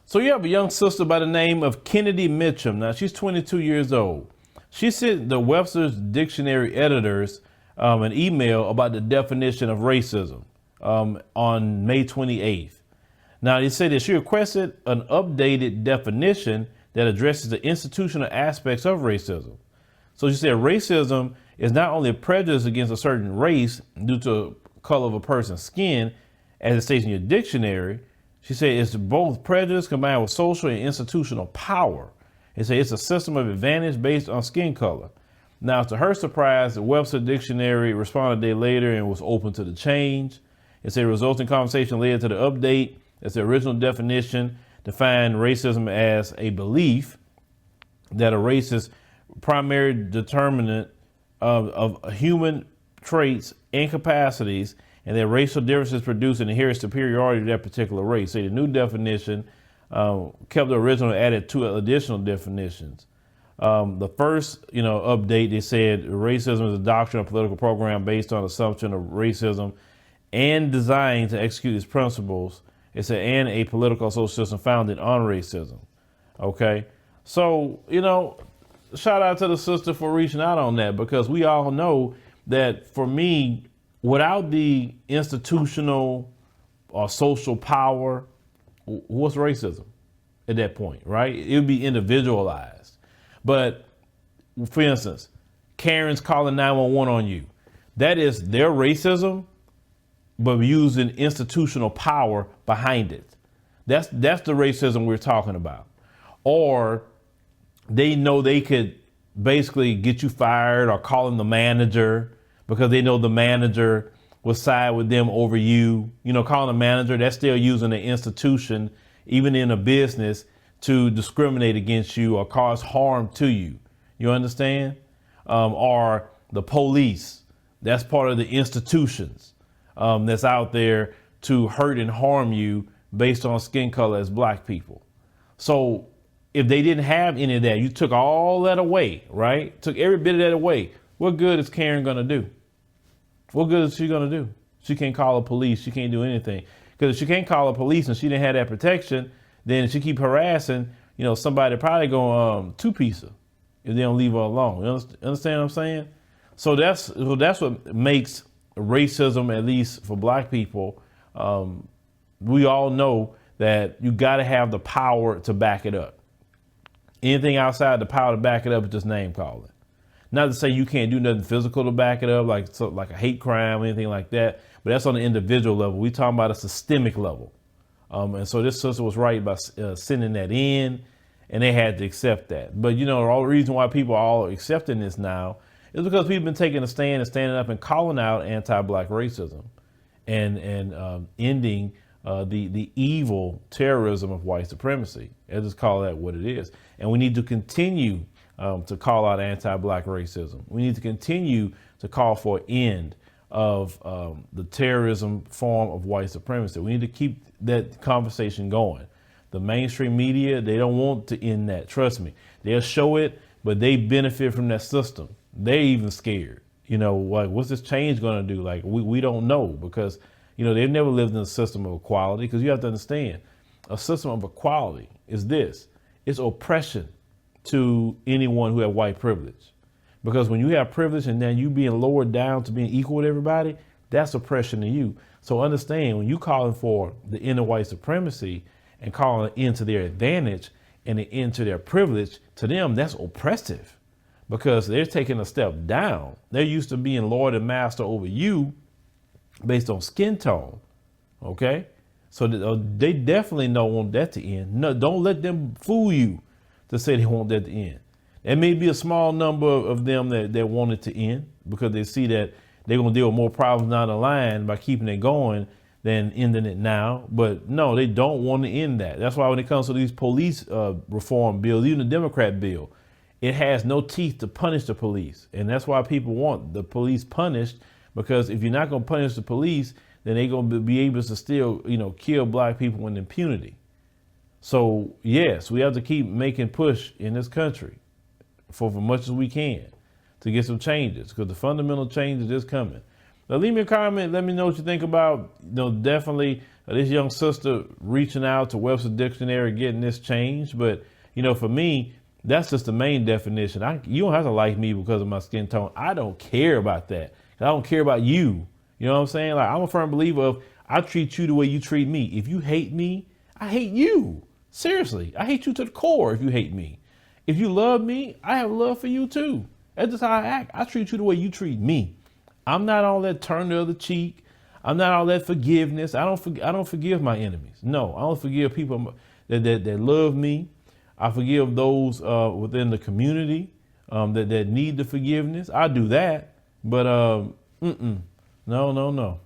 So you have a young sister by the name of Kennedy Mitchum. Now she's 22 years old. She sent the Webster's dictionary editors an email about the definition of racism on May 28th. Now they say that she requested an updated definition that addresses the institutional aspects of racism. So she said racism is not only a prejudice against a certain race due to the color of a person's skin, as it states in your dictionary. She said it's both prejudice combined with social and institutional power. It said it's a system of advantage based on skin color. Now, to her surprise, the Webster Dictionary responded a day later and was open to the change. It said resulting conversation led to the update. It's the original definition defined racism as a belief that a race's primary determinant of human traits and capacities, and that racial differences produce an inherent superiority to that particular race. So the new definition kept the original and added two additional definitions. The first, update, they said racism is a doctrine or political program based on assumption of racism and designed to execute its principles. It said, and a political social system founded on racism. Okay. So, shout out to the sister for reaching out on that, because we all know that for me, without the institutional or social power, what's racism at that point, right? It would be individualized. But for instance, Karen's calling 911 on you. That is their racism, but using institutional power behind it. That's the racism we're talking about. Or they know they could basically get you fired or call in the manager because they know the manager will side with them over you. Calling a manager, that's still using the institution, even in a business, to discriminate against you or cause harm to you. You understand? Or the police, that's part of the institutions that's out there to hurt and harm you based on skin color as black people. So if they didn't have any of that, you took all that away, right? Took every bit of that away. What good is Karen gonna do? What good is she gonna do? She can't call the police. She can't do anything. Because if she can't call the police and she didn't have that protection, then if she keep harassing, somebody probably gonna two-piece her if they don't leave her alone. You understand what I'm saying? So that's what makes racism, at least for black people. We all know that you gotta have the power to back it up. Anything outside the power to back it up is just name calling. Not to say you can't do nothing physical to back it up, like a hate crime or anything like that, but that's on the individual level. We talking about a systemic level. And so this sister was right by sending that in, and they had to accept that. But all the reason why people are all accepting this now is because people have been taking a stand and standing up and calling out anti-black racism and ending the evil terrorism of white supremacy. I'll just call that what it is. And we need to continue to call out anti-black racism. We need to continue to call for an end of the terrorism form of white supremacy. We need to keep that conversation going. The mainstream media, they don't want to end that. Trust me. They'll show it, but they benefit from that system. They're even scared. What's this change going to do? We don't know, because, they've never lived in a system of equality. Because you have to understand, a system of equality is this. It's oppression to anyone who have white privilege. Because when you have privilege and then you being lowered down to being equal with everybody, that's oppression to you. So understand, when you calling for the end of white supremacy and calling an end to their advantage and an end to their privilege, to them, that's oppressive, because they're taking a step down. They're used to being lord and master over you based on skin tone. Okay. So they definitely don't want that to end. No, don't let them fool you to say they want that to end. There may be a small number of them that want it to end, because they see that they're going to deal with more problems down the line by keeping it going than ending it now. But no, they don't want to end that. That's why when it comes to these police reform bills, even the Democrat bill, it has no teeth to punish the police. And that's why people want the police punished, because if you're not going to punish the police, then they're going to be able to still, kill black people with impunity. So yes, we have to keep making push in this country for much as we can to get some changes, because the fundamental changes is coming. Now leave me a comment. Let me know what you think about, definitely this young sister reaching out to Webster Dictionary, getting this changed. But, you know, for me, that's just the main definition. You don't have to like me because of my skin tone. I don't care about that. I don't care about you. You know what I'm saying? Like, I'm a firm believer of I treat you the way you treat me. If you hate me, I hate you. Seriously, I hate you to the core if you hate me. If you love me, I have love for you too. That's just how I act. I treat you the way you treat me. I'm not all that turn the other cheek. I'm not all that forgiveness. I don't forgive my enemies. No, I don't forgive people that love me. I forgive those within the community that need the forgiveness. I do that, but no.